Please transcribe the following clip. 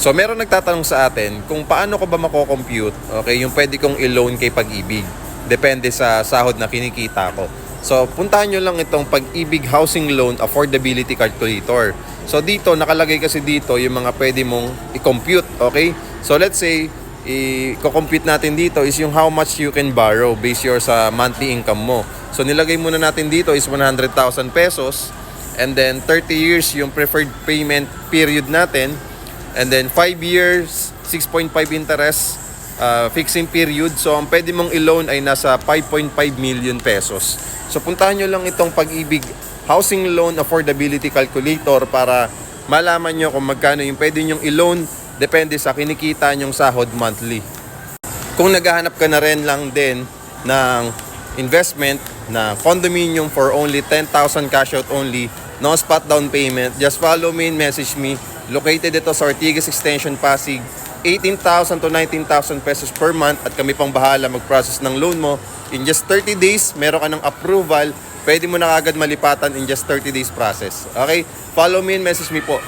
So meron nagtatanong sa atin kung paano ko ba mako-compute, okay, yung pwede kong i-loan kay Pag-ibig. Depende sa sahod na kinikita ko. So puntahan nyo lang itong Pag-ibig Housing Loan Affordability Calculator. So dito, nakalagay kasi dito yung mga pwede mong i-compute, okay? So let's say, i-compute natin dito is yung how much you can borrow based your sa monthly income mo. So nilagay muna natin dito is 100,000 pesos, and then 30 years yung preferred payment period natin. And then 5 years, 6.5 interest, fixing period. So ang pwede mong i-loan ay nasa 5.5 million pesos. So puntahan nyo lang itong Pag-ibig Housing Loan Affordability Calculator para malaman nyo kung magkano yung pwede nyong i-loan depende sa kinikita nyong sahod monthly. Kung naghahanap ka na rin lang din ng investment na condominium for only 10,000 cash out only, no spot down payment, just follow me and message me. Located ito sa Ortigas Extension, Pasig. 18,000 to 19,000 pesos per month at kami pang bahala mag-process ng loan mo. In just 30 days, meron ka ng approval. Pwede mo na agad malipatan in just 30 days process. Okay? Follow me and message me po.